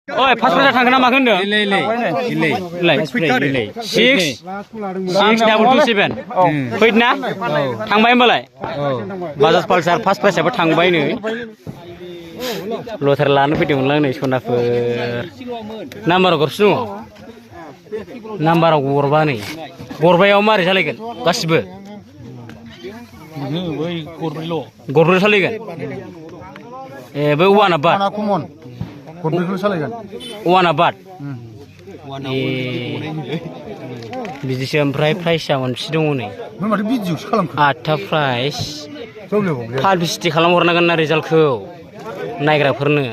ओइ first prize थांगोन ना माखो होनदों इलाय 66227 फैद ना थांबाय होमबालाय बाजाज पालसार फार्स्ट प्राइजआबो थांबाय नै लटारि लानो फैदोंमोनलां नै सनाफोर नाम्बाराव गरसे दङ नाम्बाराव गरबा नै गरबायाव मारै सालायगोन गासिबो गरब्रै सालायगोन ए बै वाना बाद गरब्रैखौ सालायगोन वाना बाद बिदिसो ओमफ्राय प्राइसआ मोनसे दङ नै माथो भिडिअसो खालामखो 8था प्राइस पाब्लिसिटि खालामहरनांगोन ना रिजाल्टखौ नायग्राफोरनो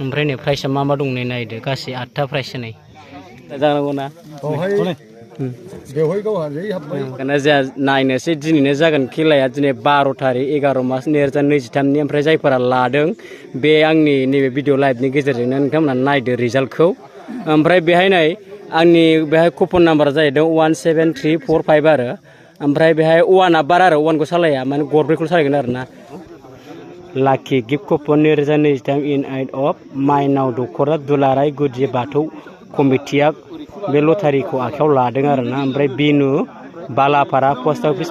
ओमफ्राय नै प्राइसआ मा दं नै नायदो गासै 8था प्राइस नै जानांगौ ना बेवहाय गावहा जै हाबबाय जोंहा नायनोसै दिनैनो जागोन खेलाया दिनै 12 थारिख 11 मार्च 2023 ओमफ्राय जायफोरा लादों बे आंनि नैबे भिडिअ लाइभनि गेजेरजोंनो नोंथांमोना नायदो रिजाल्टखौ ओमफ्राय बेहाय नै आंनि बेहाय कुपन नाम्बारा जाहैदों 17345 आरो ओमफ्राय बेहाय वानआ बार आरो वानखौ सालाया माने गरब्रैखौ सालायगोन आरो ना lucky gift coupon 2023 in aid of माइनाव दख'रा दुलाराय गुदि बाथौ कमिटिया बे लटारिखौ आखायाव लादों आरोना ओमफ्राय बिनु Balapara post office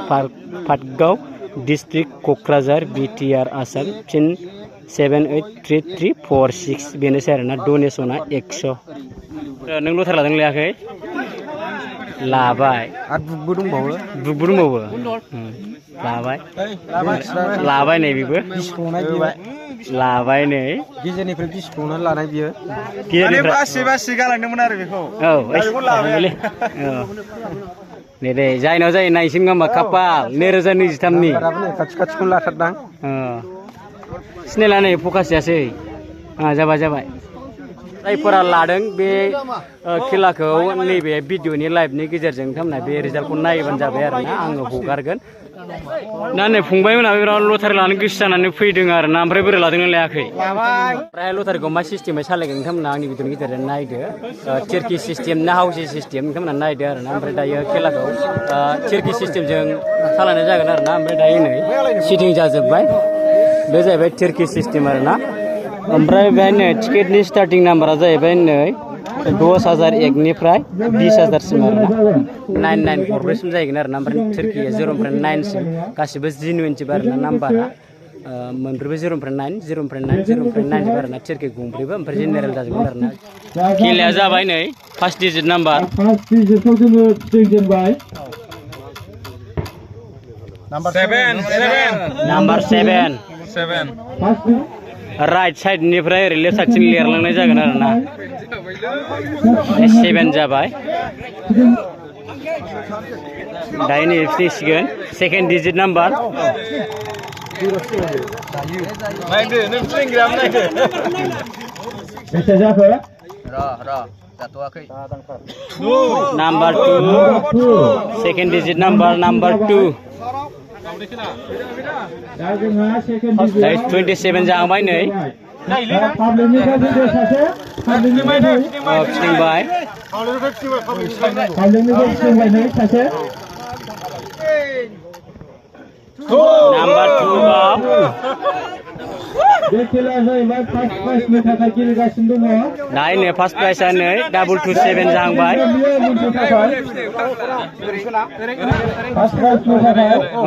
Patgaon district Kokrajhar BTR Assam pin 783346 बेनोसै आरोना डनेसना 100 नों लटारि लादों लायाखै लाबाय आरो बुकबो दंबावो लाबाय नै बेबो लाबाय नै गेजेरनिफ्राय बिसखौनो लानाय बियो बासि गालांदोंमोन आरो बेखौ नै दे जायनाव जायो नायसिन होमबा खाफाल 2023 नि खाथिखौनो लाथारदां सिनायला नै फकासयासै जाबाय जायफोरा लादों बे खेलाखौ नैबे भिडिअनि लाइभनि गेजेरजों नोंथांमोना बे रिजाल्टखौ नायबानो जाबाय आरोना आङो हगारगोन ना नै फंबायमोनहा बिराद लटारि लानो गोसो जानानै फैदों आरोना ओमफ्राय बोरै लादोंना लायाखै ओमफ्राय लटारिखौ मा सिस्टेमै सालायगोन नोंथांमोना आंनि भिडिअनि गेजेरजों नायदो थिरखि सिस्टेम ना हाउसि सिस्टेम नोंथांमोना नायदो आरोना ओमफ्राय दायो खेलाखौ थिरखि सिस्टेमजों सालायनाय जागोन आरोना ओमफ्राय दायो नै सिटिं जाजोब्बाय बे जाहैबाय थिरखि सिस्टेम आरोना ओमफ्राय बेहाय नै टिकेटनि स्टार्टिं नाम्बारा जाहैबाय नै 10,001 निफ्राय 20,000 सिम आरोना 99 गरब्रैसिम जाहैगोन आरोना ओमफ्राय थिरखिया 0निफ्राय 9 सिम गासिबो जिनुइनजोब आरोना नाम्बारा मोनब्रैबो 0निफ्राय 9 0निफ्राय 9 0निफ्राय 9 जोब आरोना थिरखि गंब्रैबो ओमफ्राय जेनेरेल जाजोबगोन आरोना खेलाया जाबाय नै फार्स्ट डिजिट नाम्बार फार्स्ट डिजिटखौ जोङो फिदिंजेनबाय नाम्बार 7 राइट साइडनिफ्राय ओरै लेफ्ट साइडसिम लिरलांनाय जागोन आरोना 7 जाबाय दायो नै फैसिगोन second digit number number 2 second digit number 2 27 जाबाय नै फिदिंबाय नाम्बार 2 दायो नै फार्स्ट प्राइजआ नै 227 जाहांबाय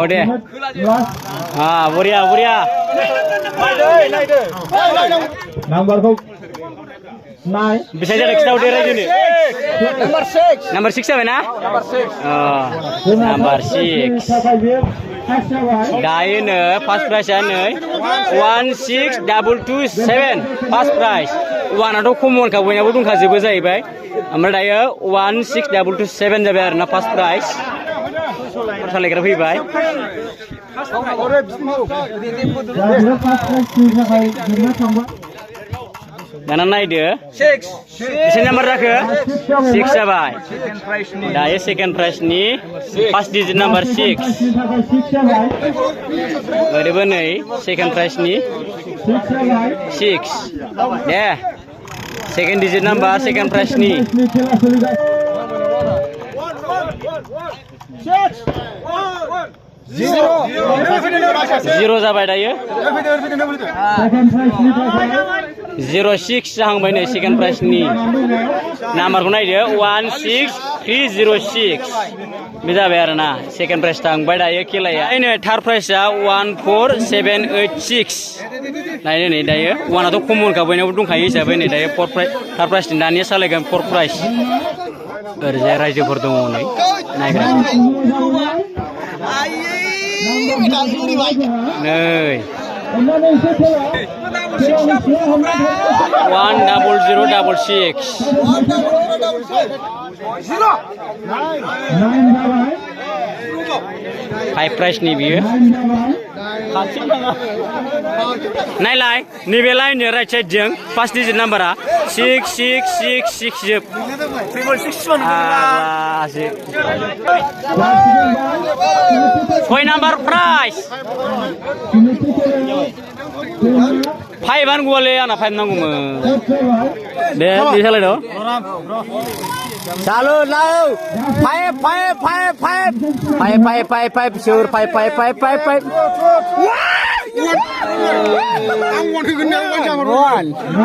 दे बरिया नाम्बारखौ बेसेबां जादों खिथाहरदो रायजोनो नाम्बार 6 जाबाय ना नाम्बार 6 दायो नै फार्स्ट प्राइजआ नै 16227 फार्स्ट प्राइज वानाथ' कमनखा बयनाबो दंखाजोबो जाहैबाय ओमफ्राय दायो 16227 जाबाय आरोना फार्स्ट प्राइज सालायग्रा फैबाय दाना नायदो बेसे नाम्बार जाखो 6 जाबाय दायो सेकेन्ड प्राइजनि फार्स्ट डिजिट नाम्बार 6 ओरैबो नै सेकेन्ड प्राइजनि 6 दे सेकेन्ड डिजिट नाम्बार सेकेन्ड प्राइजनि 0 जाबाय दायो 1606 जाहांबाय नै सेकेन्ड प्राइजनि नाम्बारखौ नायदो 16306 बे जाबाय आरो ना सेकेन्ड प्राइज थांबाय दायो खेलाया नै थार्ड प्राइजआ 14786 नायदो नै दायो वानाथ' कमनखा बयनावबो दंखायो हिसाबै नै दायो थार्ड प्राइजनि दानिया सालायगोन फर्थ प्राइज ओरैजाय रायजोफोर दङ नै नायग्रा नै 10066 फाइभ प्राइजनि बियो नायलाय नैबे लाइननि राइट साइडजों फार्स्ट डिजिट नाम्बारा 6666 जोब सय नाम्बार प्राइज फाइभआनो गवालै आंना फाइभ नांगौमोन दे बे सालायद' चालु लाव five five five five five five five five सोर five five five five five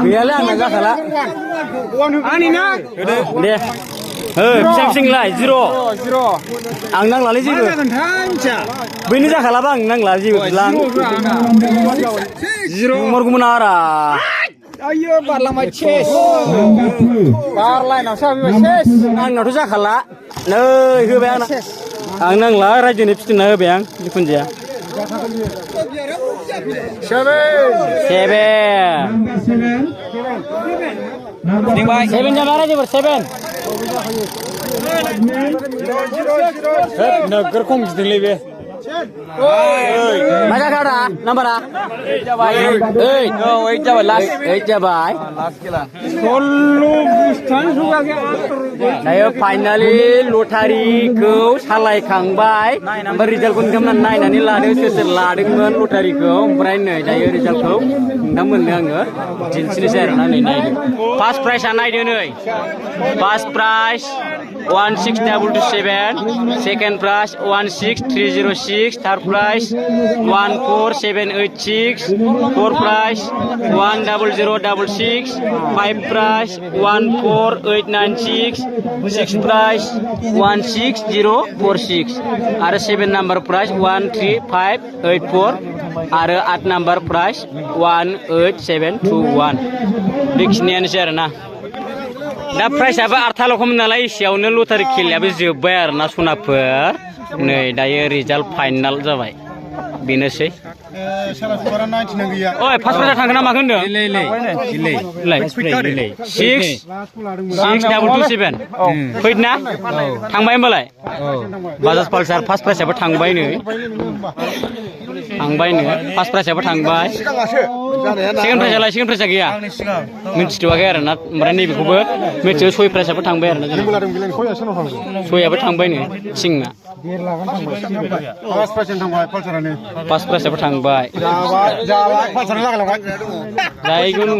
गैयालै आंना जाखाला दे बेसेबां बेसेबांलाय जिर' आं नांलालै जेबो बैनो जाखालाबा आं नांला जेबो बिला मरगौमोन आरा आयो बारलांबाय सेस बारलायनावसो सेस आंनावथ' जाखाला नै होबाय आंना आं नांला रायजोनि फिथिंना होबाय आं जिखुनु जाया सेभेन जाबाय रायजोफोर सेभेन नोगोर खम गिदिंलै बे मा जाखो आदा नाम्बारा 8 जाबाय लास्ट 8 जाबाय दायो फाइनालि लटारिखौ सालायखांबाय ओमफ्राय रिजाल्टखौ नोंथांमोना नायनानै लादो सोर सोर लादोंमोन लटारिखौ ओमफ्राय नै दायो रिजाल्टखौ नोंथांमोननो आङो दिन्थिनोसै आरोना नै नायदो फार्स्ट प्राइजआ नायदो नै first prize 16227 second prize 16306 third prize 14786 fourth prize 10066 five prize 14896 six prize 16046 आरो सेभेन नाम्बार प्राइज 13584 आरो 8 नाम्बार प्राइज 18721 बेखिनियानोसै आरोना दा प्राइजआबो आरथाल'खौमोन नालाय एसेयावनो लटारि खेलायाबो जोब्बाय आरोना सनाफोर नै दायो रिजाल्ट फाइनाल जाबाय बेनोसै ओइ फार्स्ट प्राइजआ थांगोन ना माखो होनदों 66227 फैद ना थांबाय होमबालाय बाजाज पालसार फार्स्ट प्राइजआबो थांबाय नै फार्स्ट प्राइजआबो थांबाय सेकेन्ड प्राइजआ गैया मिन्थिथ'वाखै आरोना ओमफ्राय नैबेखौबो मिथियो सय प्राइजआबो थांबाय आरोना सयाबो थांबाय नै थिंना फार्स्ट प्राइजआबो थांबाय जायखौ नङ